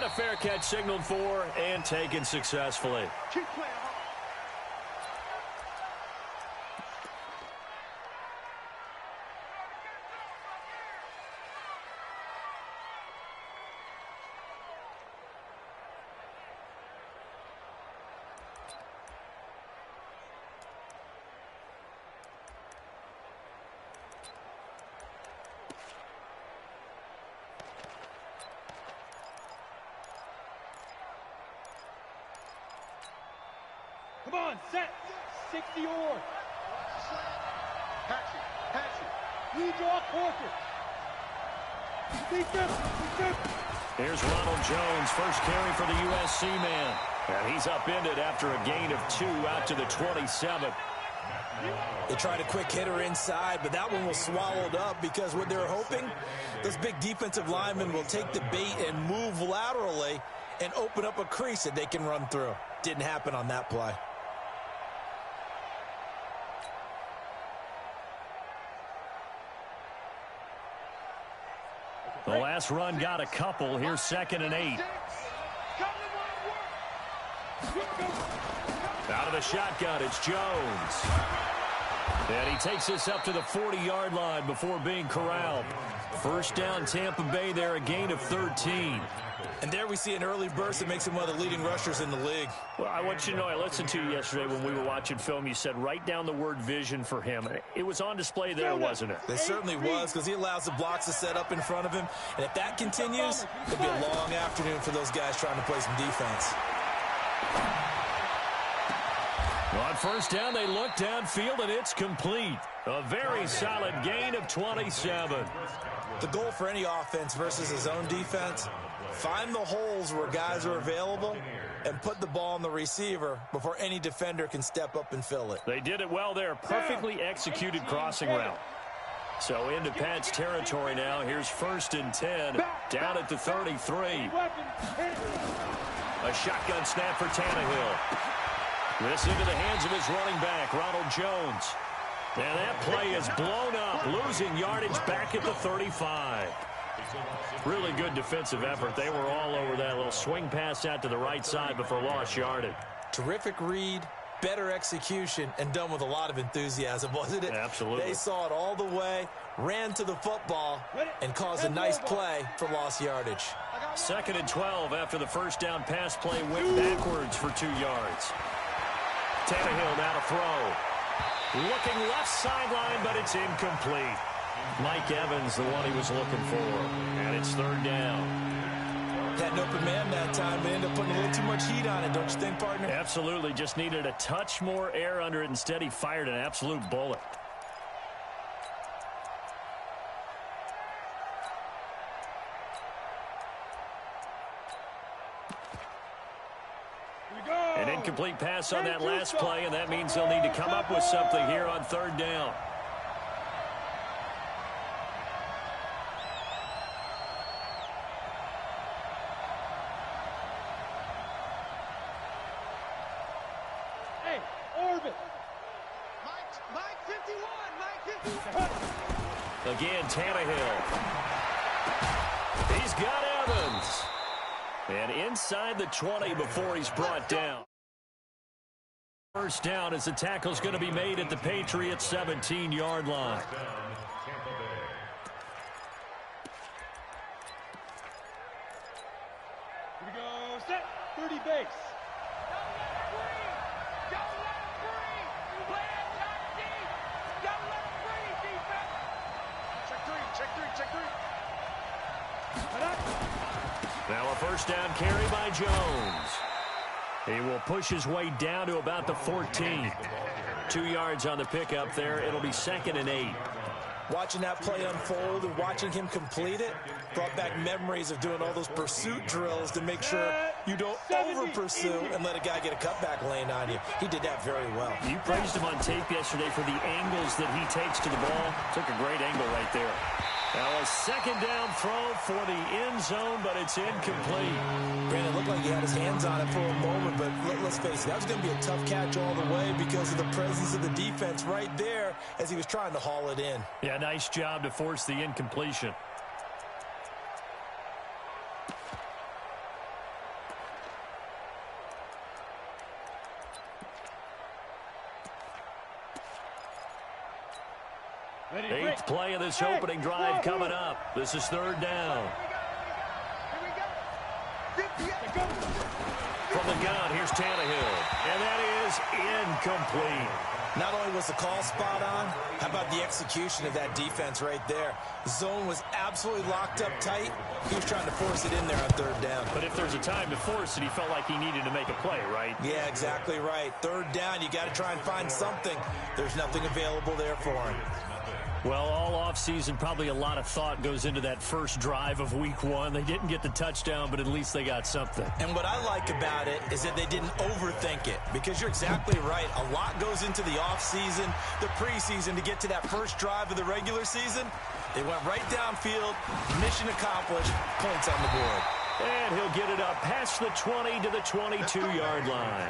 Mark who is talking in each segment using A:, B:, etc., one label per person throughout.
A: And a fair catch signaled for and taken successfully.
B: Come on, set. 60 or. Patch it. Redraw corker.
A: Here's Ronald Jones, first carry for the USC man. And he's upended after a gain of 2 out to the 27.
C: They tried a quick hitter inside, but that one was swallowed up because what they're hoping, those big defensive linemen will take the bait and move laterally and open up a crease that they can run through. Didn't happen on that play.
A: The last run got a couple. Here's 2nd and 8. Out of the shotgun, it's Jones. And he takes this up to the 40-yard line before being corralled. First down, Tampa Bay there, a gain of 13.
C: And there we see an early burst that makes him one of the leading rushers in the league.
A: Well, I want you to know, I listened to you yesterday when we were watching film. You said write down the word vision for him. It was on display there, wasn't it?
C: It certainly was, because he allows the blocks to set up in front of him. And if that continues, it'll be a long afternoon for those guys trying to play some defense.
A: On first down, they look downfield, and it's complete. A very solid gain of 27.
C: The goal for any offense versus his own defense, find the holes where guys are available and put the ball on the receiver before any defender can step up and fill it.
A: They did it well there. Perfectly executed crossing route. So into Pat's territory now. Here's 1st and 10 down at the 33. A shotgun snap for Tannehill. This into the hands of his running back, Ronald Jones. And that play is blown up, losing yardage back at the 35. Really good defensive effort. They were all over that little swing pass out to the right side before lost yardage.
C: Terrific read, better execution, and done with a lot of enthusiasm, wasn't it?
A: Absolutely.
C: They saw it all the way, ran to the football, and caused a nice play for lost yardage.
A: 2nd and 12 after the first down pass play went backwards for 2 yards. Tannehill now to throw. Looking left sideline, but it's incomplete. Mike Evans, the one he was looking for. And it's 3rd down.
C: Had an open man that time, but ended up putting a little too much heat on it, don't you think, partner?
A: Absolutely. Just needed a touch more air under it. Instead, he fired an absolute bullet. An incomplete pass on that last play, and that means they'll need to come up with something here on 3rd down.
B: Hey, orbit. Mike 51, Mike 51.
A: Again, Tannehill. He's got Evans. And inside the 20 before he's brought down. First down as the tackle's going to be made at the Patriots' 17-yard line.
B: Here we go, set, 30 base. Don't let him free! Play it deep! Don't let him free, defense! Check three.
A: Now a first down carry by Jones. He will push his way down to about the 14. 2 yards on the pickup there. It'll be 2nd and 8.
C: Watching that play unfold and watching him complete it brought back memories of doing all those pursuit drills to make sure you don't over-pursue and let a guy get a cutback lane on you. He did that very well.
A: You praised him on tape yesterday for the angles that he takes to the ball. Took a great angle right there. Now a 2nd down throw for the end zone, but it's incomplete.
C: Brandon, it looked like he had his hands on it for a moment, but let's face it, that was going to be a tough catch all the way because of the presence of the defense right there as he was trying to haul it in.
A: Yeah, nice job to force the incompletion. Eighth play of this opening drive coming up. This is third down. From the gun, here's Tannehill. And that is incomplete.
C: Not only was the call spot on, how about the execution of that defense right there? The zone was absolutely locked up tight. He was trying to force it in there on third down.
A: But if there's a time to force it, he felt like he needed to make a play, right?
C: Yeah, exactly right. Third down, you got to try and find something. There's nothing available there for him.
A: Well, all offseason, probably a lot of thought goes into that first drive of week one. They didn't get the touchdown, but at least they got something.
C: And what I like about it is that they didn't overthink it, because you're exactly right. A lot goes into the offseason, the preseason to get to that first drive of the regular season. They went right downfield, mission accomplished, points on the board.
A: And he'll get it up past the 20 to the 22-yard line.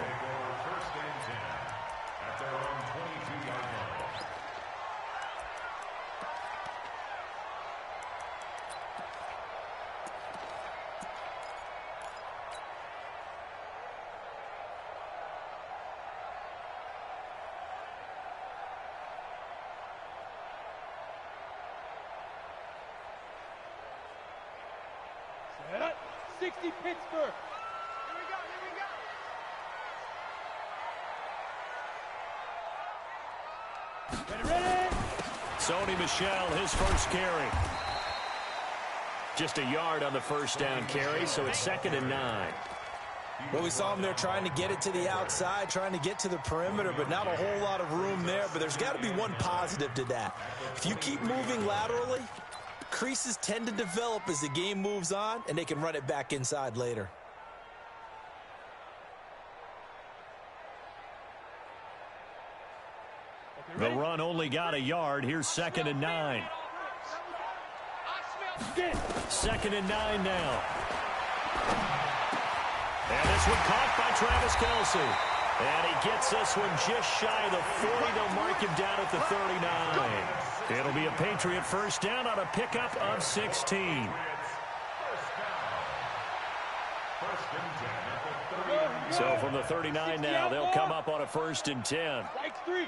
B: Set up. 60 Pittsburgh. Here we go. Ready.
A: Sony Michel, his first carry. Just a yard on the first down carry, so it's 2nd and 9.
C: Well, we saw him there trying to get it to the outside, trying to get to the perimeter, but not a whole lot of room there. But there's got to be one positive to that. If you keep moving laterally, creases tend to develop as the game moves on, and they can run it back inside later.
A: The run only got a yard. Here's 2nd and 9. 2nd and 9 now. And this one caught by Travis Kelce. And he gets this one just shy of the 40. They'll mark him down at the 39. It'll be a Patriot first down on a pickup of 16. So from the 39 now, they'll come up on a 1st and 10.
B: Strikes 3.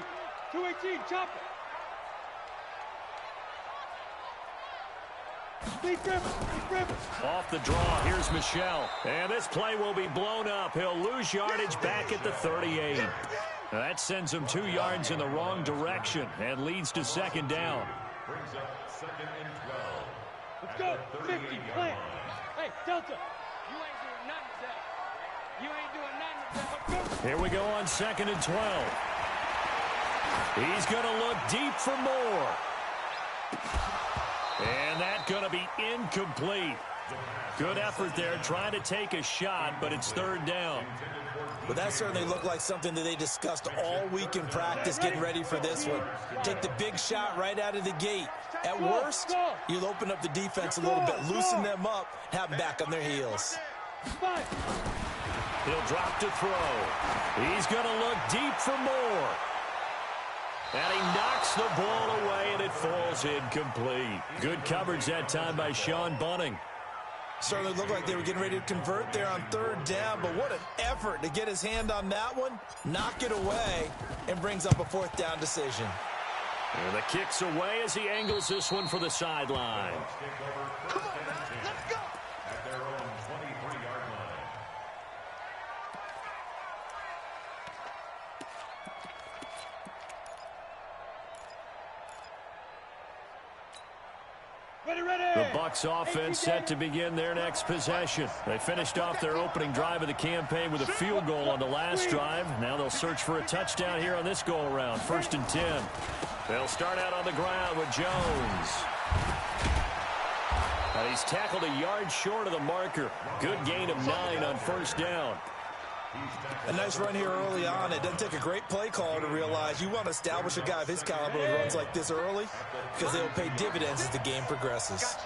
B: 218. Chop it.
A: Off the draw, here's Michel. And this play will be blown up. He'll lose yardage back at the 38. That sends him 2 yards in the wrong direction and leads to 2nd down.
B: Let's go. 50. Plant. Hey, Delta. You ain't doing nothing today. You ain't doing nothing today.
A: Here we go on 2nd and 12. He's going to look deep for more. And that's going to be incomplete. Good effort there, trying to take a shot, but it's 3rd down.
C: But that certainly looked like something that they discussed all week in practice, getting ready for this one. Take the big shot right out of the gate. At worst, you'll open up the defense a little bit, loosen them up, have them back on their heels.
A: He'll drop to throw. He's going to look deep for more. And he knocks the ball away, and it falls incomplete. Good coverage that time by Sean Bunting.
C: Certainly looked like they were getting ready to convert there on 3rd down, but what an effort to get his hand on that one, knock it away, and brings up a 4th down decision.
A: And the kick's away as he angles this one for the sideline.
B: Come on, let's go.
D: At their own 23-yard line.
A: The Bucs offense set to begin their next possession. They finished off their opening drive of the campaign with a field goal on the last drive. Now they'll search for a touchdown here on this go-around. 1st and 10. They'll start out on the ground with Jones. And he's tackled a yard short of the marker. Good gain of 9 on 1st down.
C: A nice run here early on. It doesn't take a great play caller to realize you want to establish a guy of his caliber who runs like this early, because they'll pay dividends as the game progresses.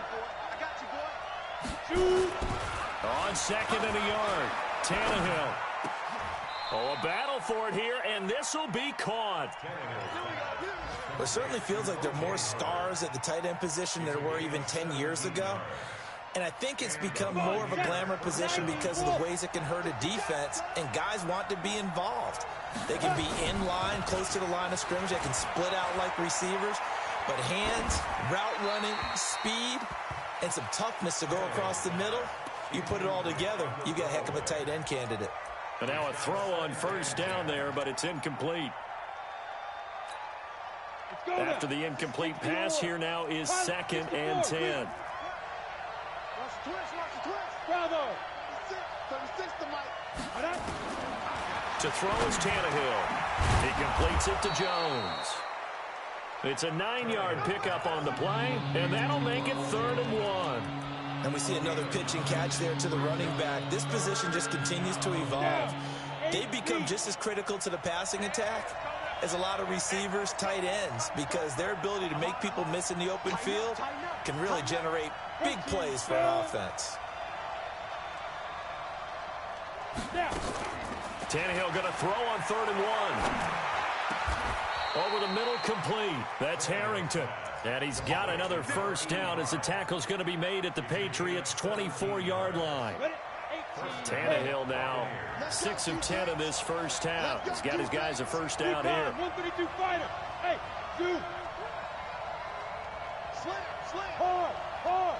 A: On 2nd and a yard, Tannehill. Oh, a battle for it here, and this will be caught.
C: It certainly feels like there are more stars at the tight end position than there were even 10 years ago. And I think it's become more of a glamour position because of the ways it can hurt a defense, and guys want to be involved. They can be in line, close to the line of scrimmage. They can split out like receivers. But hands, route running, speed, and some toughness to go across the middle, you put it all together, you got a heck of a tight end candidate.
A: And now a throw on first down there, but it's incomplete. After the incomplete pass, here now is 2nd and 10. To throw is Tannehill. He completes it to Jones. It's a 9-yard pickup on the play, and that'll make it 3rd and 1.
C: And we see another pitch and catch there to the running back. This position just continues to evolve. They become just as critical to the passing attack as a lot of receivers, tight ends, because their ability to make people miss in the open field can really generate big plays for an offense.
A: Tannehill going to throw on 3rd and 1. Over the middle, complete. That's Harrington. And he's got another first down as the tackle's going to be made at the Patriots' 24-yard line. Tannehill now 6 of 10 in this first half. He's got his guys a first down here.
B: 132 fighter. Hey, dude. Slam. Hard.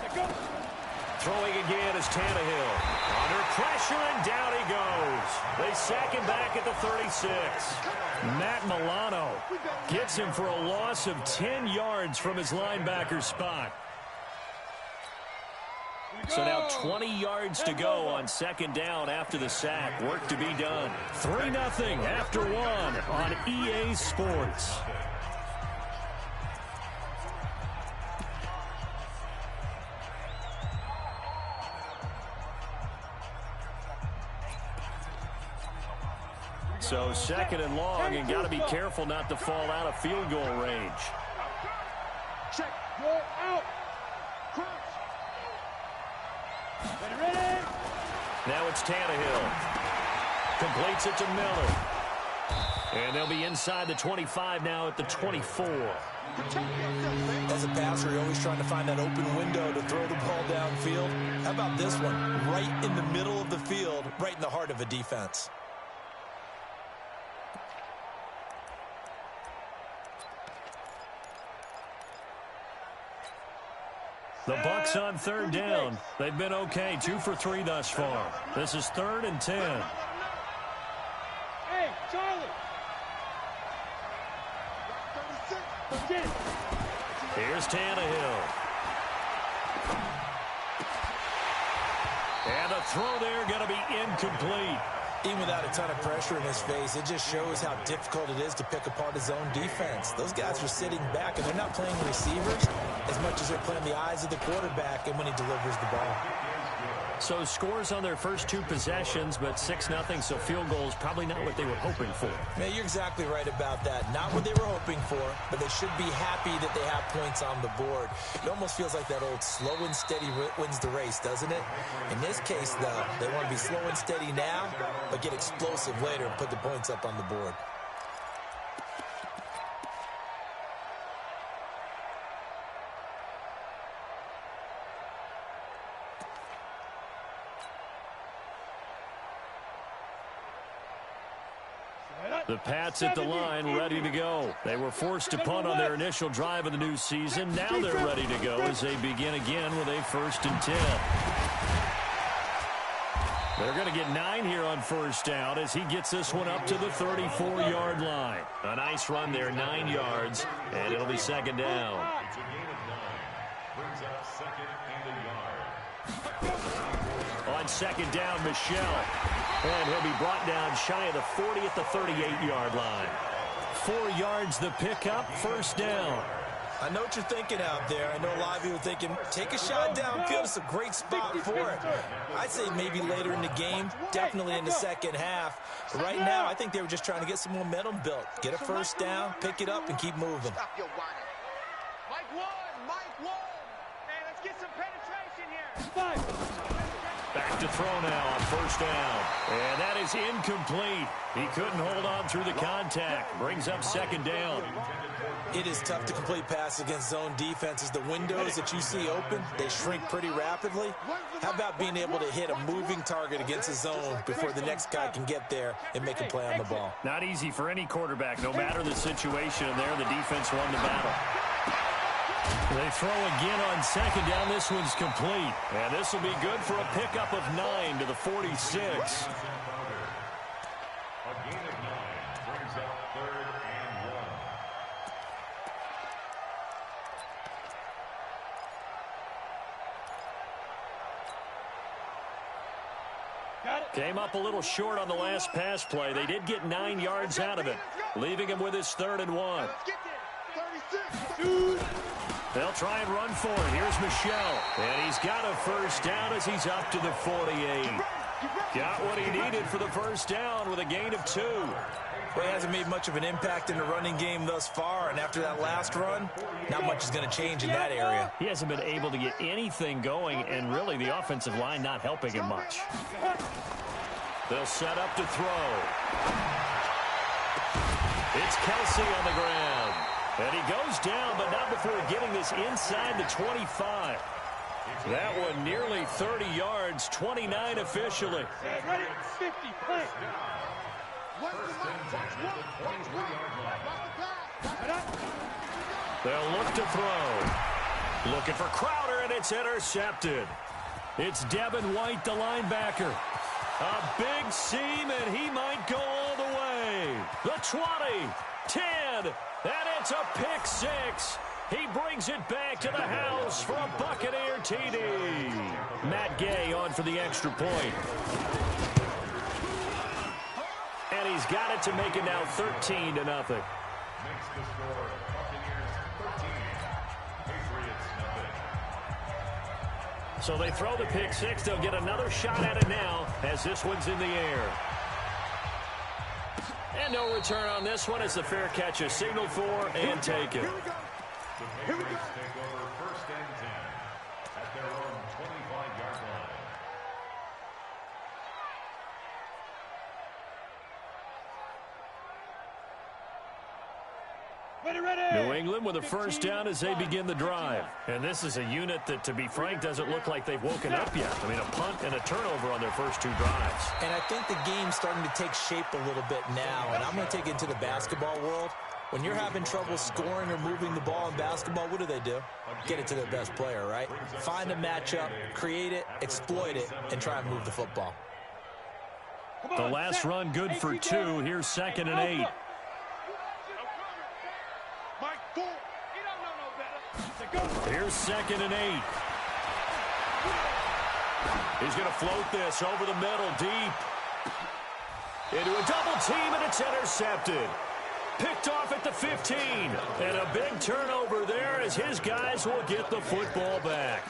B: Let go.
A: Throwing again is Tannehill. Under pressure, and down he goes. They sack him back at the 36. Matt Milano gets him for a loss of 10 yards from his linebacker spot. So now 20 yards to go on 2nd down after the sack. Work to be done. 3-0 after 1 on EA Sports. So 2nd and long, and got to be careful not to fall out of field goal range.
B: Check. Roll out. Ready.
A: Now it's Tannehill. Completes it to Miller. And they'll be inside the 25 now at the 24.
C: As a passer, you're always trying to find that open window to throw the ball downfield. How about this one? Right in the middle of the field, right in the heart of a defense.
A: The Bucs on 3rd down. They've been okay, 2 for 3 thus far. This is 3rd and 10.
B: Hey, Charlie.
A: Here's Tannehill. And a throw there going to be incomplete.
C: Even without a ton of pressure in his face, it just shows how difficult it is to pick apart his own defense. Those guys are sitting back, and they're not playing receivers as much as they're playing the eyes of the quarterback and when he delivers the ball.
A: So scores on their first 2 possessions, but 6-0, so field goals probably not what they were hoping for.
C: Man, you're exactly right about that. Not what they were hoping for, but they should be happy that they have points on the board. It almost feels like that old slow and steady wins the race, doesn't it? In this case, though, they want to be slow and steady now, but get explosive later and put the points up on the board.
A: The Pats at the line, ready to go. They were forced to punt on their initial drive of the new season. Now they're ready to go as they begin again with a 1st and 10. They're going to get 9 here on first down as he gets this one up to the 34-yard line. A nice run there, 9 yards, and it'll be 2nd down. On 2nd down, Michelle. And he'll be brought down shy of the 40 at the 38-yard line. 4 yards the pickup, 1st down.
C: I know what you're thinking out there. I know a lot of you are thinking, take a shot downfield. It's a great spot for it. I'd say maybe later in the game, definitely in the 2nd half. But right now, I think they were just trying to get some momentum built. Get a 1st down, pick it up, and keep moving.
B: Mike 1. Hey, let's get some penetration here. 5.
A: Back to throw now on first down. And that is incomplete. He couldn't hold on through the contact. Brings up second down.
C: It is tough to complete passes against zone defenses. The windows that you see open, they shrink pretty rapidly. How about being able to hit a moving target against a zone before the next guy can get there and make a play on the ball?
A: Not easy for any quarterback, no matter the situation. And there, the defense won the battle. They throw again on second down. This one's complete. And this will be good for a pickup of 9 to the 46.
D: A gain of 9 brings up 3rd and 1.
A: Came up a little short on the last pass play. They did get 9 yards out of it, leaving him with his 3rd and 1. They'll try and run for it. Here's Michelle. And he's got a first down as he's up to the 48. Got what he needed for the first down with a gain of 2.
C: Well, he hasn't made much of an impact in the running game thus far, and after that last run, not much is going to change in that area.
A: He hasn't been able to get anything going, and really the offensive line not helping him much. They'll set up to throw. It's Kelsey on the ground. And he goes down, but not before getting this inside the 25. That one nearly 30 yards, 29 officially.
B: 50, play.
A: They'll look to throw. Looking for Crowder, and it's intercepted. It's Devin White, the linebacker. A big seam, and he might go all the way. The 20, 10, and it's a pick 6. He brings it back to the house for a Buccaneer TD. Matt Gay on for the extra point. And he's got it to make it now 13-0.
D: Makes the score Buccaneers 13, Patriots nothing.
A: So they throw the pick 6. They'll get another shot at it now as this one's in the air. And no return on this one as the fair catch is signaled for and taken.
D: The Patriots take over 1st and 10 at their own 25-yard line.
A: New England with a first down as they begin the drive. And this is a unit that, to be frank, doesn't look like they've woken up yet. I mean, a punt and a turnover on their first 2 drives.
C: And I think the game's starting to take shape a little bit now, and I'm going to take it to the basketball world. When you're having trouble scoring or moving the ball in basketball, what do? Get it to their best player, right? Find a matchup, create it, exploit it, and try and move the football.
A: The last run good for 2. Here's 2nd and 8. Here's 2nd and 8. He's going to float this over the middle, deep. Into a double team, and it's intercepted. Picked off at the 15. And a big turnover there as his guys will get the football back.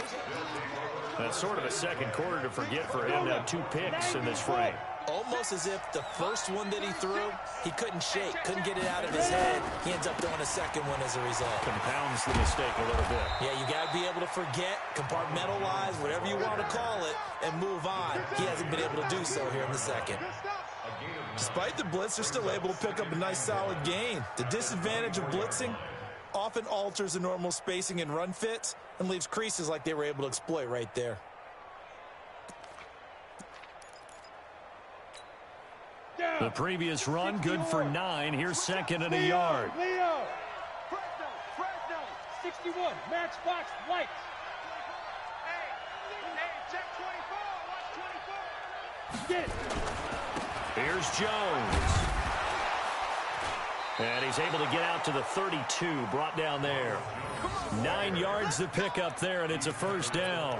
A: That's sort of a second quarter to forget for him. Now 2 picks in this frame.
C: Almost as if the first one that he threw, he couldn't shake, couldn't get it out of his head. He ends up throwing a second one as a result.
A: Compounds the mistake a little bit.
C: Yeah, you got to be able to forget, compartmentalize, whatever you want to call it, and move on. He hasn't been able to do so here in the second. Despite the blitz, they're still able to pick up a nice solid gain. The disadvantage of blitzing often alters the normal spacing and run fits and leaves creases like they were able to exploit right there.
A: The previous run, good for 9. Here's 2nd and a yard.
B: Leo. Fresno. 61. Matchbox White. Hey, check 24. Watch 24. Get it.
A: Here's Jones. And he's able to get out to the 32, brought down there. 9 yards to pick up there, and it's a first down.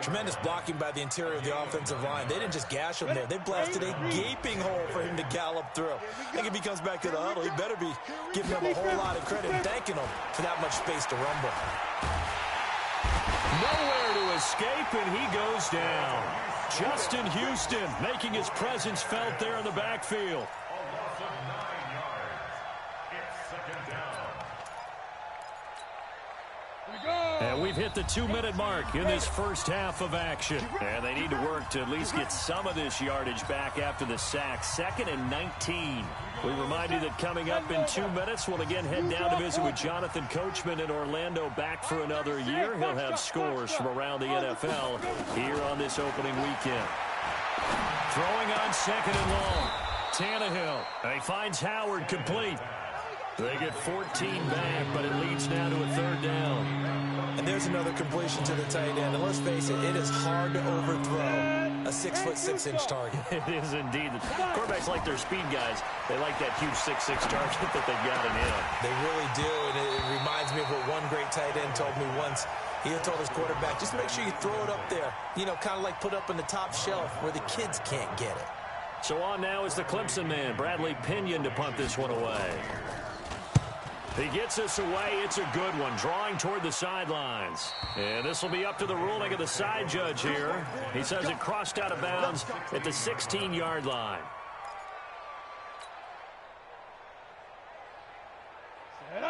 C: Tremendous blocking by the interior of the offensive line. They didn't just gash him there. They blasted a gaping hole for him to gallop through. I think if he comes back to the huddle, he better be giving him a whole lot of credit and thanking him for that much space to rumble.
A: Nowhere to escape, and he goes down. Justin Houston making his presence felt there in the backfield.
D: A loss of 9 yards. It's 2nd down.
A: And we we've hit the 2-minute mark in this first half of action. And they need to work to at least get some of this yardage back after the sack. 2nd and 19. We remind you that coming up in 2 minutes, we'll again head down to visit with Jonathan Coachman in Orlando, back for another year. He'll have scores from around the NFL here on this opening weekend. Throwing on 2nd and long. Tannehill. And he finds Howard complete. They get 14 back, but it leads now to a 3rd down.
C: And there's another completion to the tight end. And let's face it, it is hard to overthrow a 6'6" target.
A: It is indeed. Quarterbacks like their speed guys. They like that huge 6'6" target that they've got in him.
C: They really do, and it reminds me of what one great tight end told me once. He told his quarterback, just make sure you throw it up there. You know, kind of like put up on the top shelf where the kids can't get it.
A: So on now is the Clemson man, Bradley Pinion, to punt this one away. He gets us away. It's a good one, drawing toward the sidelines. And this will be up to the ruling of the side judge here. He says it crossed out of bounds at the 16-yard line.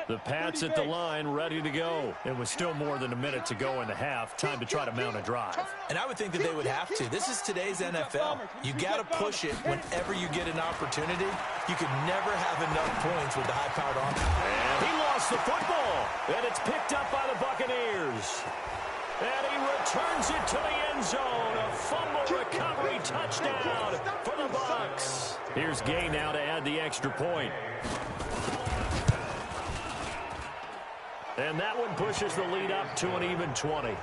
A: The Pats at the line, ready to go. It was still more than a minute to go in the half. Time to try to mount a drive.
C: And I would think that they would have to. This is today's NFL. You got to push it whenever you get an opportunity. You could never have enough points with the high-powered offense.
A: And he lost the football. And it's picked up by the Buccaneers. And he returns it to the end zone. A fumble recovery touchdown for the Bucs. Here's Gay now to add the extra point. And that one pushes the lead up to an even 20.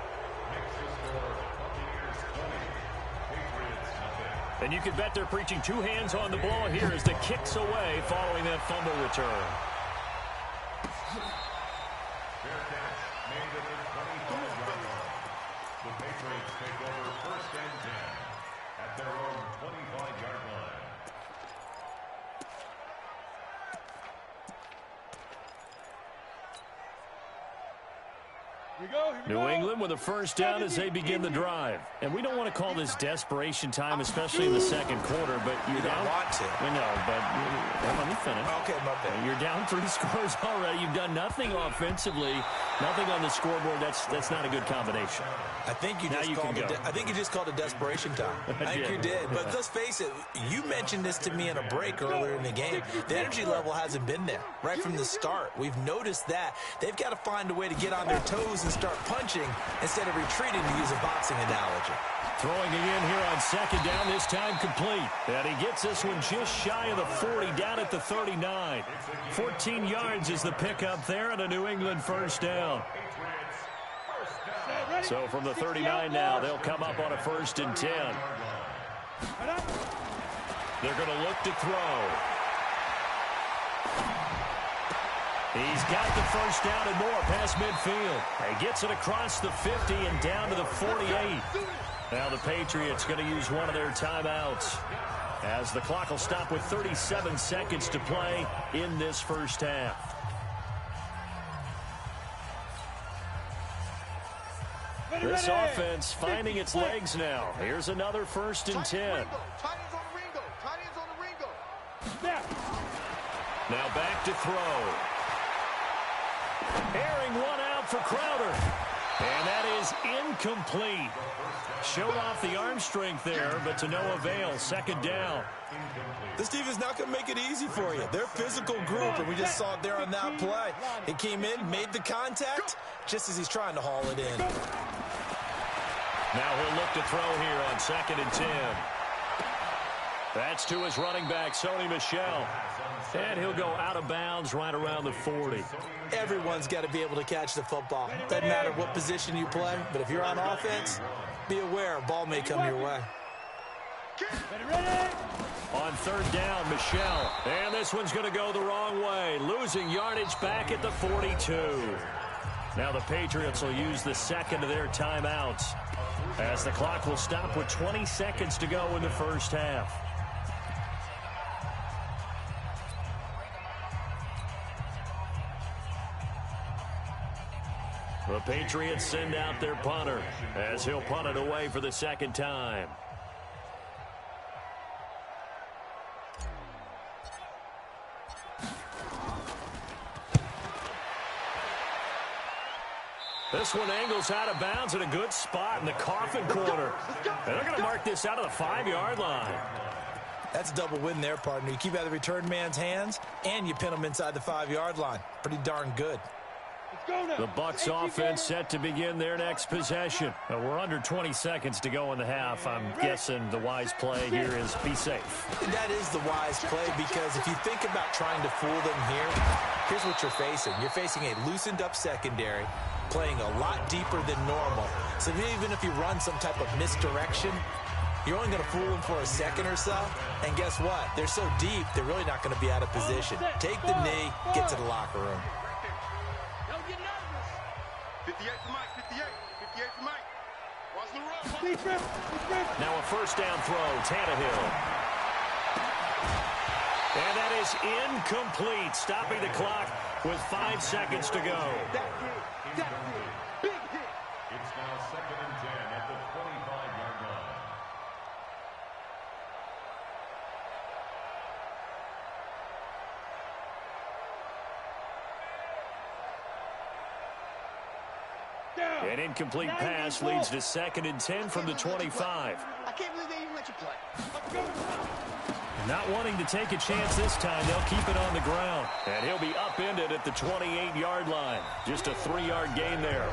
A: And you can bet they're preaching 2 hands on the ball here as the kick's away following that fumble return.
D: Fair catch made at the 25-yard line. The Patriots take over 1st and 10 at their own 25-yard line.
A: New England with a 1st down as they begin the drive. And we don't want to call this desperation time, especially in the 2nd quarter, but you're down.
C: Want to.
A: I know, but let me finish.
C: Okay, my bad.
A: You're down 3 scores already. You've done nothing offensively, nothing on the scoreboard. That's not a good combination.
C: I think you just called it desperation time. I think you did. But let's face it, you mentioned this to me in a break earlier in the game. The energy level hasn't been there right from the start. We've noticed that. They've got to find a way to get on their toes and start punching instead of retreating, to use a boxing analogy.
A: Throwing again here on 2nd down, this time complete. And he gets this one just shy of the 40, down at the 39. 14 yards is the pickup there, and a New England 1st down. So from the 39 now, they'll come up on a 1st and 10. They're going to look to throw. He's got the 1st down and more past midfield. He gets it across the 50 and down to the 48. Now the Patriots going to use one of their timeouts, as the clock will stop with 37 seconds to play in this first half. This offense finding its legs now. Here's another 1st and 10. Now back to throw. Airing one out for Crowder. And that is incomplete. Showed off the arm strength there, but to no avail. 2nd down.
C: This defense not going to make it easy for you. They're a physical group, and we just saw it there on that play. He came in, made the contact, just as he's trying to haul it in.
A: Now he'll look to throw here on 2nd and 10. That's to his running back, Sony Michel. And he'll go out of bounds right around the 40.
C: Everyone's got to be able to catch the football. Doesn't matter what position you play, but if you're on offense, be aware a ball may come your way.
A: On 3rd down, Michel. And this one's going to go the wrong way. Losing yardage back at the 42. Now the Patriots will use the 2nd of their timeouts, as the clock will stop with 20 seconds to go in the first half. The Patriots send out their punter, as he'll punt it away for the 2nd time. this one angles out of bounds in a good spot in the coffin corner. And they're going to mark this out of the 5-yard line.
C: That's a double win there, partner. You keep out of the return man's hands, and you pin him inside the 5-yard line. Pretty darn good.
A: The Bucs offense set to begin their next possession. We're under 20 seconds to go in the half. I'm guessing the wise play here is be safe.
C: That is the wise play, because if you think about trying to fool them here, here's what you're facing. You're facing a loosened up secondary, playing a lot deeper than normal. So even if you run some type of misdirection, you're only going to fool them for a second or so. And guess what? They're so deep, they're really not going to be out of position. Take the knee, get to the locker room.
B: 58 for Mike, 58 for Mike. Watch the run.
A: Now a first down throw, Tannehill. And that is incomplete, stopping the clock with 5 seconds to go.
B: That hit, big hit.
D: It's now 2nd and 10 at the 25-yard line.
A: An incomplete pass leads to 2nd and 10 from the 25.
B: I can't believe they even let you play.
A: Not wanting to take a chance this time, they'll keep it on the ground. And he'll be upended at the 28-yard line. Just a 3-yard gain there.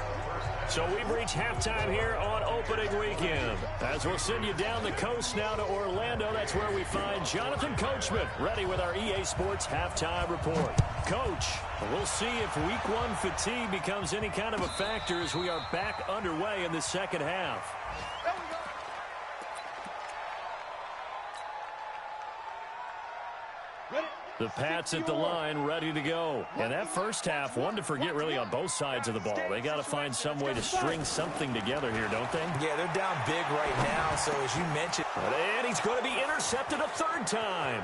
A: So we've reached halftime here on opening weekend. As we'll send you down the coast now to Orlando, that's where we find Jonathan Coachman, ready with our EA Sports halftime report. Coach, we'll see if week 1 fatigue becomes any kind of a factor as we are back underway in the second half.
B: There we go.
A: The Pats at the line, ready to go. And that first half, one to forget really on both sides of the ball. They got to find some way to string something together here, don't they?
C: Yeah, they're down big right now, so as you mentioned.
A: And he's going to be intercepted a 3rd time.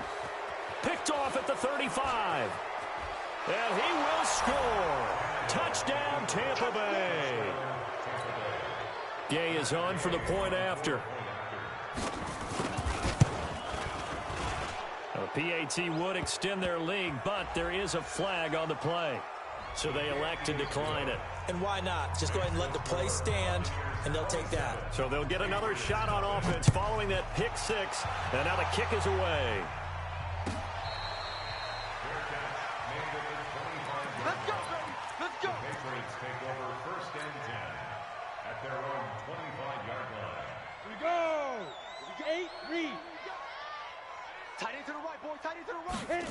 A: Picked off at the 35. And he will score. Touchdown, Tampa Bay. Gay is on for the point after. PAT would extend their lead, but there is a flag on the play. So they elect to decline it.
C: And why not? Just go ahead and let the play stand, and they'll take that.
A: So they'll get another shot on offense following that pick 6. And now the kick is away.
B: Let's go, baby. Let's go.
D: The Patriots take over 1st and 10 at their own 25-yard line.
B: Here we go. 8, read. Tight end to the right, boy. Tight end to the right.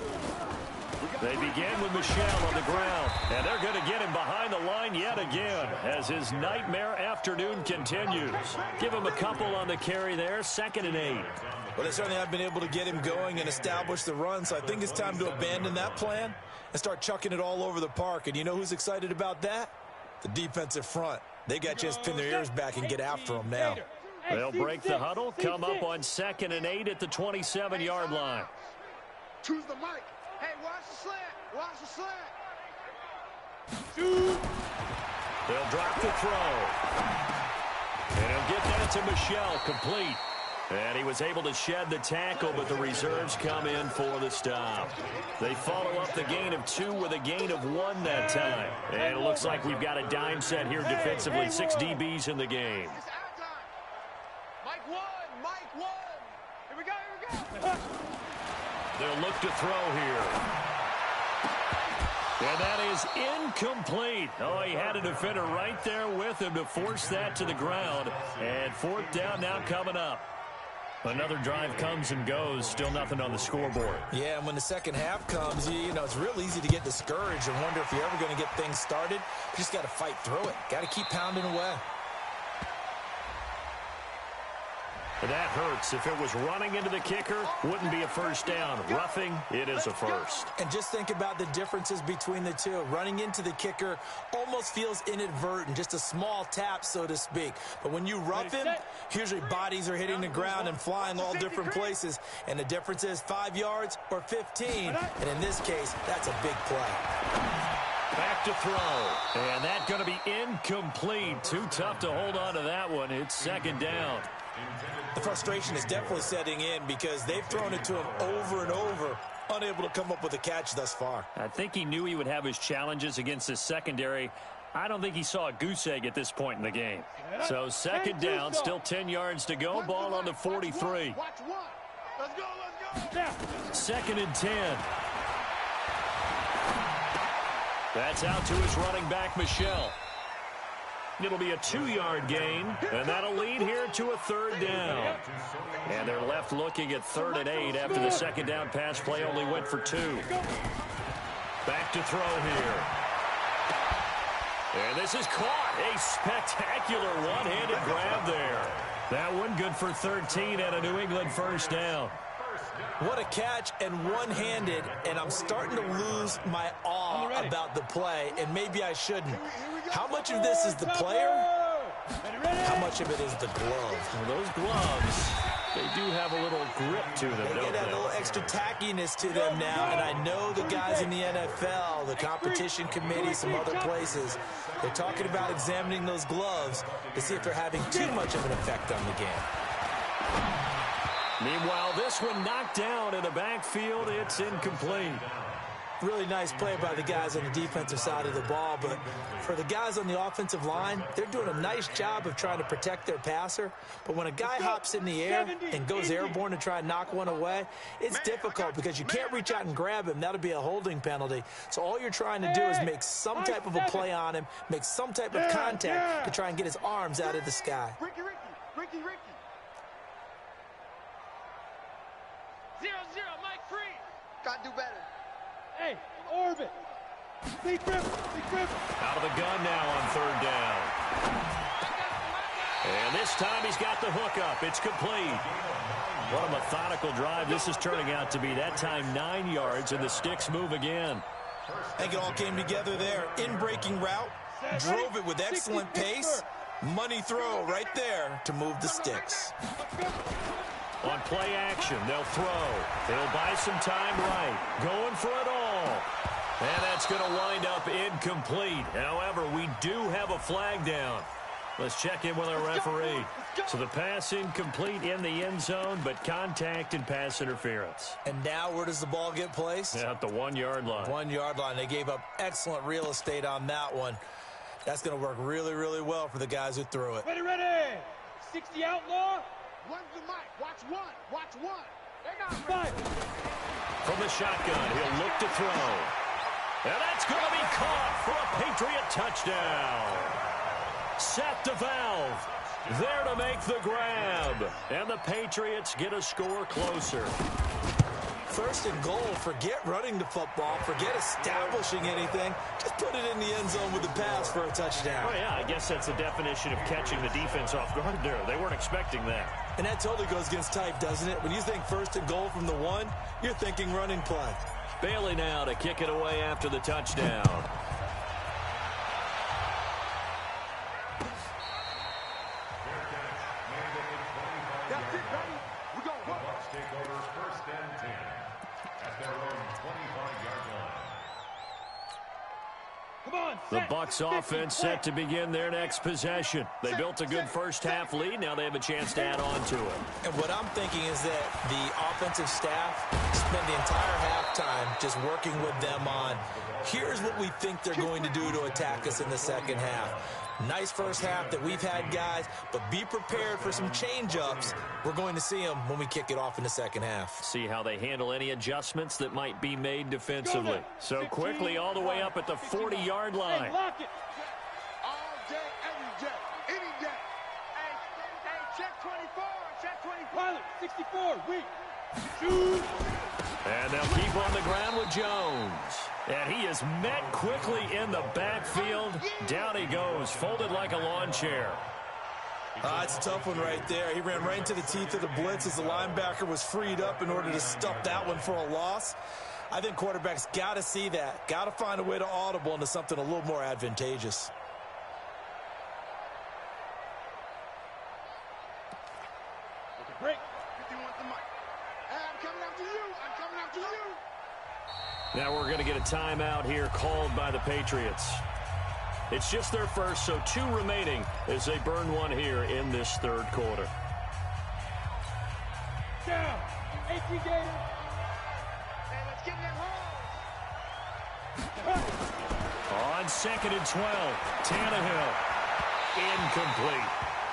A: They begin with Michelle on the ground. And they're going to get him behind the line yet again as his nightmare afternoon continues. Give him a couple on the carry there. 2nd and 8.
C: Well, they certainly have been able to get him going and establish the run, so I think it's time to abandon that plan and start chucking it all over the park. And you know who's excited about that? The defensive front. They got just pin their ears back and get after them now.
A: They'll break the huddle, come up on 2nd and 8 at the 27-yard line.
B: Choose the mic. Hey, watch the slant. Watch the slant.
A: They'll drop the throw. And he'll get that to Michelle, complete. And he was able to shed the tackle, but the reserves come in for the stop. They follow up the gain of 2 with a gain of 1 that time. And it looks like we've got a dime set here defensively. 6 DBs in the game.
B: Mike 1. Mike 1. Here we go.
A: They'll look to throw here. And that is incomplete. Oh, he had a defender right there with him to force that to the ground. And 4th down now coming up. Another drive comes and goes. Still nothing on the scoreboard.
C: Yeah, and when the second half comes, you know, it's real easy to get discouraged and wonder if you're ever going to get things started. You just got to fight through it. Got to keep pounding away.
A: That hurts. If it was running into the kicker, wouldn't be a first down. Roughing, it is a first.
C: And just think about the differences between the two. Running into the kicker almost feels inadvertent, just a small tap, so to speak. But when you rough him, usually bodies are hitting the ground and flying all different places. And the difference is 5 yards or 15. And in this case, that's a big play.
A: Back to throw. And that's going to be incomplete. Too tough to hold on to that one. It's 2nd down.
C: The frustration is definitely setting in because they've thrown it to him over and over, unable to come up with a catch thus far.
A: I think he knew he would have his challenges against his secondary. I don't think he saw a goose egg at this point in the game. So second down, still 10 yards to go. Ball on the 43.
B: Watch one. Let's go, let's go.
A: Second and 10. That's out to his running back, Michelle. It'll be a 2-yard gain, and that'll lead here to a third down. And they're left looking at 3rd and 8 after the second down pass play only went for 2. Back to throw here. And this is caught. A spectacular one-handed grab there. That one good for 13 and a New England first down.
C: What a catch, and one-handed, and I'm starting to lose my awe about the play, and maybe I shouldn't. How much of this is the player? How much of it is the glove?
A: Well, those gloves, they do have a little grip to them,
C: They
A: don't
C: get that
A: they?
C: little extra tackiness to them now, and I know the guys in the NFL, the competition committee, some other places, they're talking about examining those gloves to see if they're having too much of an effect on the game.
A: Meanwhile, this one knocked down in the backfield. It's incomplete.
C: Really nice play by the guys on the defensive side of the ball, but for the guys on the offensive line, they're doing a nice job of trying to protect their passer. But when a guy hops in the air and goes airborne to try and knock one away, it's difficult because you can't reach out and grab him. That'll be a holding penalty. So all you're trying to do is make some type of a play on him, make some type of contact to try and get his arms out of the sky.
B: Ricky. 0-0, Mike free. Gotta do better. Hey, orbit. Big grip.
A: Out of the gun now on 3rd down. And this time he's got the hook up. It's complete. What a methodical drive this is turning out to be. That time 9 yards, and the sticks move again.
C: I think it all came together there. In-breaking route, drove it with excellent pace. Money throw right there to move the sticks.
A: On play action, they'll throw. They'll buy some time right. Going for it all. And that's going to wind up incomplete. However, we do have a flag down. Let's check in with our referee. So the pass incomplete in the end zone, but contact and pass interference.
C: And now where does the ball get placed?
A: At the 1-yard line.
C: 1-yard line. They gave up excellent real estate on that one. That's going to work really, really well for the guys who threw it.
B: Ready. 60 outlaw. One's the mic. Watch one. They got five.
A: From the shotgun, he'll look to throw. And that's going to be caught for a Patriot touchdown. Seth DeValve there to make the grab. And the Patriots get a score closer.
C: 1st and goal. Forget running the football. Forget establishing anything. Just put it in the end zone with the pass for a touchdown.
A: Oh, yeah, I guess that's the definition of catching the defense off guard there. They weren't expecting that.
C: And that totally goes against type, doesn't it? When you think 1st and goal from the 1, you're thinking running play.
A: Bailey now to kick it away after the touchdown.
B: That's it, buddy. We're going.
D: The Bucs take over 1st and 10 at their own 25-yard line.
B: Come on,
A: The Bucs offense set to begin their next possession. They built a good first-half lead. Now they have a chance to add on to it.
C: And what I'm thinking is that the offensive staff spent the entire halftime just working with them on, here's what we think they're going to do to attack us in the second half. Nice first half that we've had, guys, but be prepared for some change-ups. We're going to see them when we kick it off in the second half.
A: See how they handle any adjustments that might be made defensively. So quickly all the way up at the 40-yard line.
B: Hey, lock it. All day, every day, any day. Hey, check 24, check 24. Pilot, 64, weak. Shoot.
A: And they'll keep on the ground with Jones. And he is met quickly in the backfield. Down he goes, folded like a lawn chair.
C: It's a tough one right there. He ran right into the teeth of the blitz as the linebacker was freed up in order to stuff that one for a loss. I think quarterbacks got to see that. Got to find a way to audible into something a little more advantageous.
B: Break. 51 the mic. I'm coming after you. I'm coming after you.
A: Now we're going to get a timeout here called by the Patriots. It's just their first, so 2 remaining as they burn one here in this third quarter.
B: Down. 18 Gator. Hey, let's get in that hole.
A: On 2nd and 12, Tannehill. Incomplete.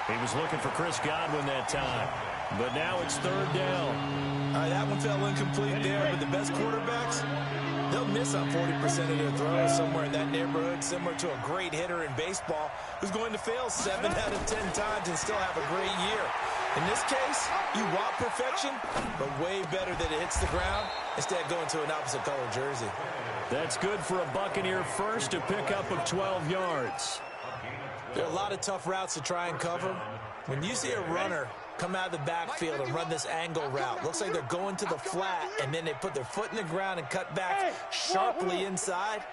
A: He was looking for Chris Godwin that time. But now it's 3rd down.
C: All right, that one fell incomplete there, but the best quarterbacks, they'll miss on 40% of their throws somewhere in that neighborhood, similar to a great hitter in baseball who's going to fail 7 out of 10 times and still have a great year. In this case, you want perfection, but way better that it hits the ground instead of going to an opposite color jersey.
A: That's good for a Buccaneer first, a pickup of 12 yards.
C: There are a lot of tough routes to try and cover. When you see a runner come out of the backfield and run this angle route, looks like they're going to the flat, and then they put their foot in the ground and cut back sharply inside,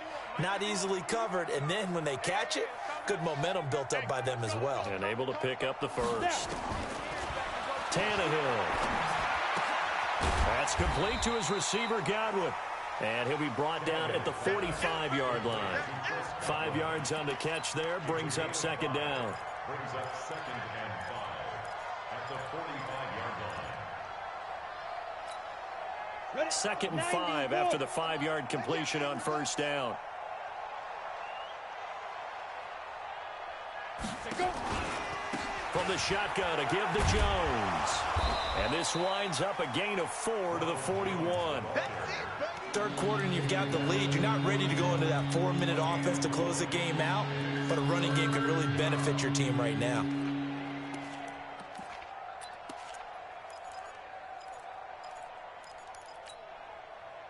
C: not easily covered, and then when they catch it, good momentum built up by them as well.
A: And able to pick up the first. Tannehill. That's complete to his receiver, Godwin. And he'll be brought down at the 45-yard line. 5 yards on the catch there, brings up 2nd down.
D: Brings up 2nd and 5 at the 45-yard line.
A: 2nd and 5 after the 5-yard completion on 1st down. From the shotgun to give to Jones. And this winds up a gain of 4 to the 41.
C: 3rd quarter and you've got the lead. You're not ready to go into that 4-minute offense to close the game out, but a running game can really benefit your team right now.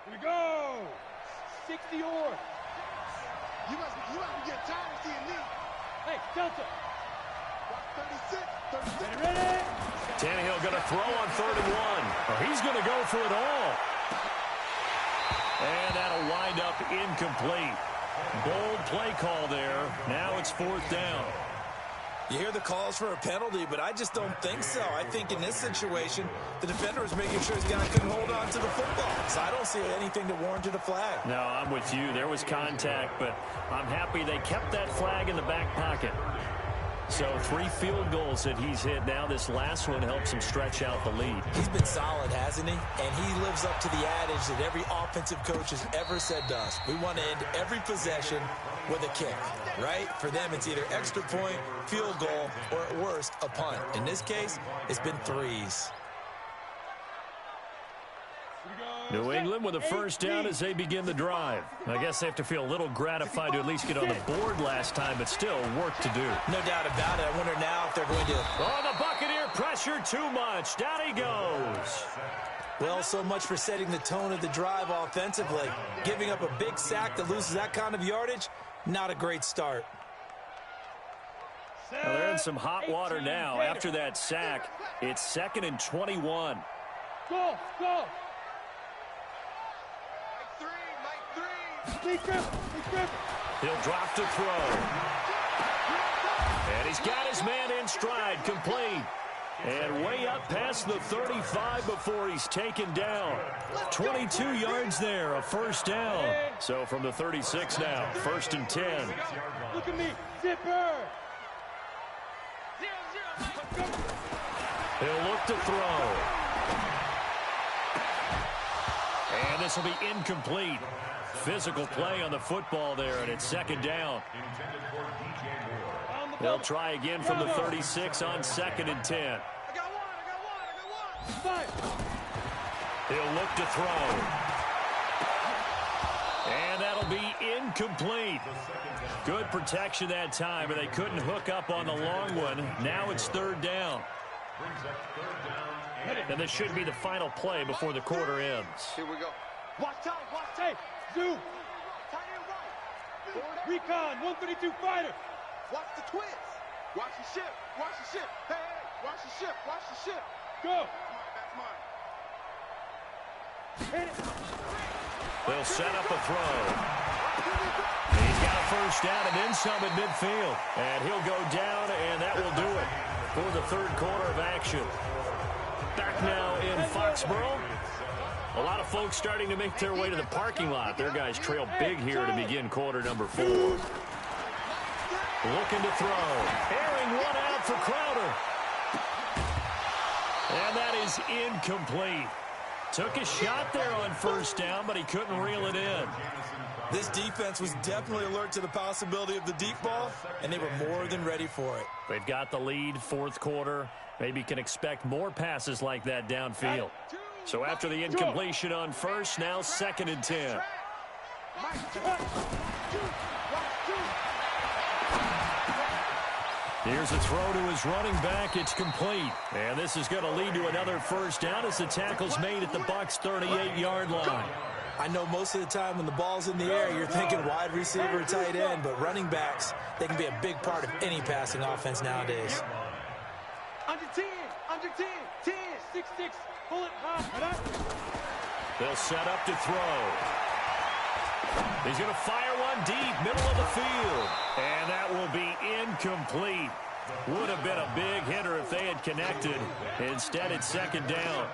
B: Here we go. 60 or. You must be getting tired of seeing me. Hey, Delta. 36. Ready?
A: Tannehill going to throw on 3rd and 1. Oh, he's going to go for it all. And that'll wind up incomplete. Bold play call there. Now it's 4th down.
C: You hear the calls for a penalty, but I just don't think so. I think in this situation, the defender was making sure his guy couldn't hold on to the football. So I don't see anything to warrant a flag.
A: No, I'm with you. There was contact, but I'm happy they kept that flag in the back pocket. So 3 field goals that he's hit now. This last one helps him stretch out the lead.
C: He's been solid, hasn't he? And he lives up to the adage that every offensive coach has ever said to us. We want to end every possession with a kick, right? For them, it's either extra point, field goal, or at worst, a punt. In this case, it's been 3s.
A: New England with a 1st down as they begin the drive. I guess they have to feel a little gratified to at least get on the board last time, but still work to do.
C: No doubt about it. I wonder now if they're going to...
A: Oh, the Buccaneer pressure too much. Down he goes.
C: Well, so much for setting the tone of the drive offensively. Giving up a big sack that loses that kind of yardage, not a great start.
A: Well, they're in some hot water now. After that sack, it's 2nd and 21.
B: Go.
A: He'll drop to throw. And he's got his man in stride, complete. And way up past the 35 before he's taken down. 22 yards there, a 1st down. So from the 36 now, 1st and 10.
B: Look at me, zipper.
A: He'll look to throw. And this will be incomplete. Physical play on the football there, and it's 2nd down. They'll try again from the 36 on 2nd and 10.
B: I got one.
A: He'll look to throw. And that'll be incomplete. Good protection that time, but they couldn't hook up on the long one. Now it's 3rd down. And this should be the final play before the quarter ends.
B: Here we go. Watch tight. Zoom. Tight end right. Recon, 132 fighter. Watch the twist. Watch the ship. Hey, watch the ship. Go. That's mine. Hit it.
A: They'll set up a throw. He's got a 1st down and then some at midfield. And he'll go down, and that will do it for the 3rd quarter of action. Back now in Foxborough. A lot of folks starting to make their way to the parking lot. Their guys trail big here to begin quarter number 4. Looking to throw. Airing one out for Crowder. And that is incomplete. Took a shot there on first down, but he couldn't reel it in.
C: This defense was definitely alert to the possibility of the deep ball, and they were more than ready for it.
A: They've got the lead, fourth quarter. Maybe can expect more passes like that downfield. So after the incompletion on first, now 2nd and 10. Here's a throw to his running back. It's complete. And this is going to lead to another first down as the tackle's made at the Bucs' 38-yard line.
C: I know most of the time when the ball's in the air, you're thinking wide receiver, tight end, but running backs, they can be a big part of any passing offense nowadays.
B: Under 10, 10, 6, 6, pull it high.
A: They'll set up to throw. He's going to fire one deep, middle of the field. And that will be incomplete. Would have been a big hitter if they had connected. Instead, it's 2nd down.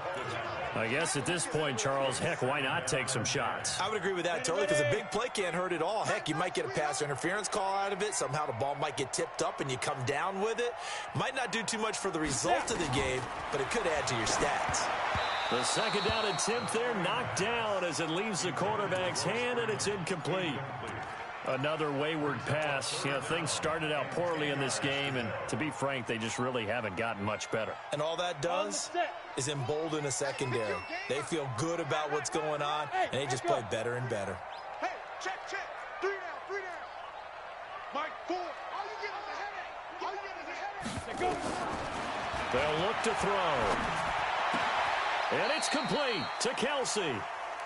A: I guess at this point, Charles, heck, why not take some shots?
C: I would agree with that totally, because a big play can't hurt at all. Heck, you might get a pass interference call out of it. Somehow the ball might get tipped up and you come down with it. Might not do too much for the result of the game, but it could add to your stats.
A: The 2nd down attempt there knocked down as it leaves the quarterback's hand, and it's incomplete. Another wayward pass. You know, things started out poorly in this game, and to be frank, they just really haven't gotten much better.
C: And all that does is embolden a secondary. They feel good about what's going on, and they just play better and better.
B: Hey, check. 3 down. Mike, 4. All you get is a headache. All you get is a headache. Go.
A: They'll look to throw. And it's complete to Kelsey.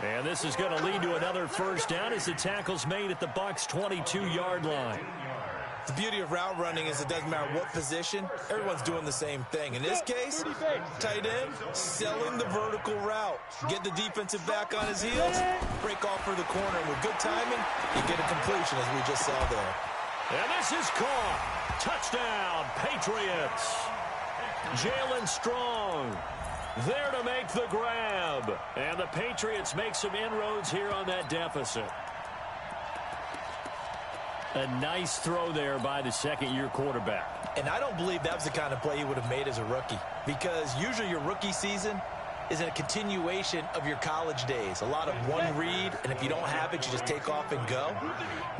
A: And this is going to lead to another first down as the tackle's made at the Bucs' 22-yard line.
C: The beauty of route running is it doesn't matter what position, everyone's doing the same thing. In this case, tight end, selling the vertical route. Get the defensive back on his heels, break off for the corner. And with good timing, you get a completion, as we just saw there.
A: And this is caught. Touchdown, Patriots. Jalen Strong there to make the grab. And the Patriots make some inroads here on that deficit. A nice throw there by the second-year quarterback.
C: And I don't believe that was the kind of play he would have made as a rookie, because usually your rookie season is a continuation of your college days. A lot of one read, and if you don't have it, you just take off and go.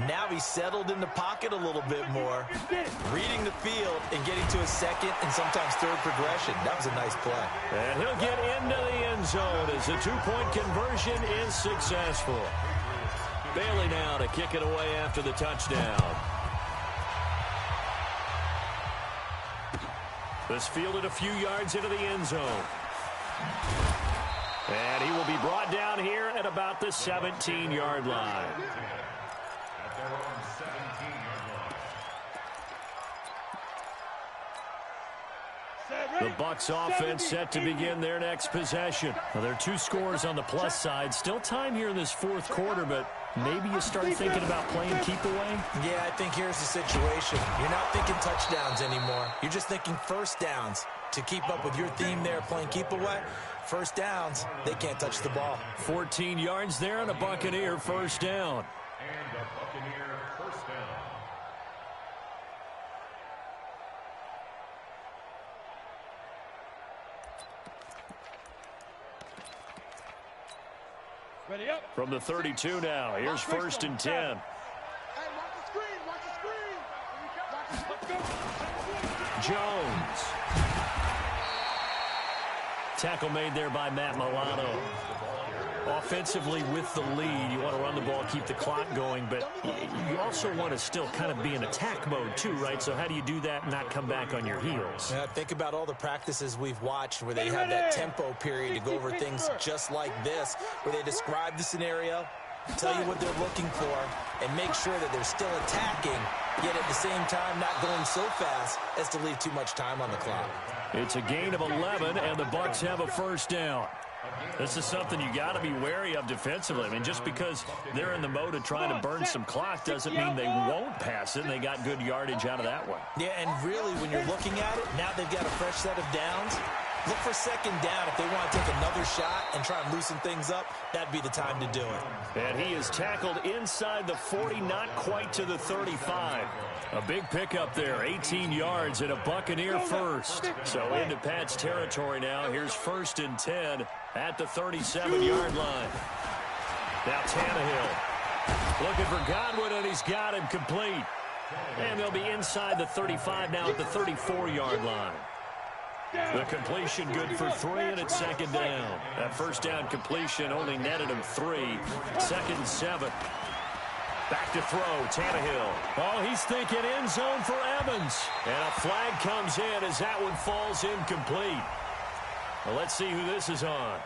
C: Now he's settled in the pocket a little bit more, reading the field and getting to a second and sometimes third progression. That was a nice play.
A: And he'll get into the end zone as the two-point conversion is successful. Bailey now to kick it away after the touchdown. This fielded a few yards into the end zone. And he will be brought down here at about the 17-yard line.
D: At their own 17-yard line.
A: The Bucs offense set to begin their next possession. Well, there are 2 scores on the plus side. Still time here in this fourth quarter, but maybe you start thinking about playing keep away?
C: Yeah, I think here's the situation. You're not thinking touchdowns anymore. You're just thinking first downs. To keep up with your theme there, playing keep away, first downs, they can't touch the ball.
A: 14 yards there and a Buccaneer first down.
D: And a Buccaneer first down.
B: Ready up.
A: From the 32 now, here's 1st and 10.
B: Hey, watch the screen. Let's go.
A: Jones. Tackle made there by Matt Milano. Offensively with the lead, you want to run the ball, keep the clock going, but you also want to still kind of be in attack mode too, right? So how do you do that and not come back on your heels?
C: Yeah, think about all the practices we've watched where they have that tempo period to go over things just like this, where they describe the scenario, tell you what they're looking for, and make sure that they're still attacking, yet at the same time not going so fast as to leave too much time on the clock.
A: It's a gain of 11, and the Bucs have a first down. This is something you got to be wary of defensively. I mean, just because they're in the mode of trying to burn some clock doesn't mean they won't pass it, and they got good yardage out of that one.
C: Yeah, and really, when you're looking at it, now they've got a fresh set of downs. Look for second down. If they want to take another shot and try and loosen things up, that'd be the time to do it.
A: And he is tackled inside the 40, not quite to the 35. A big pickup there, 18 yards and a Buccaneer first. So into Pat's territory now. Here's 1st and 10 at the 37-yard line. Now Tannehill looking for Godwin, and he's got him complete. And they'll be inside the 35 now at the 34-yard line. The completion good for 3, and it's 2nd down. That first down completion only netted him 3. 2nd and 7. Back to throw, Tannehill. Oh, he's thinking end zone for Evans. And a flag comes in as that one falls incomplete. Well, let's see who this is on.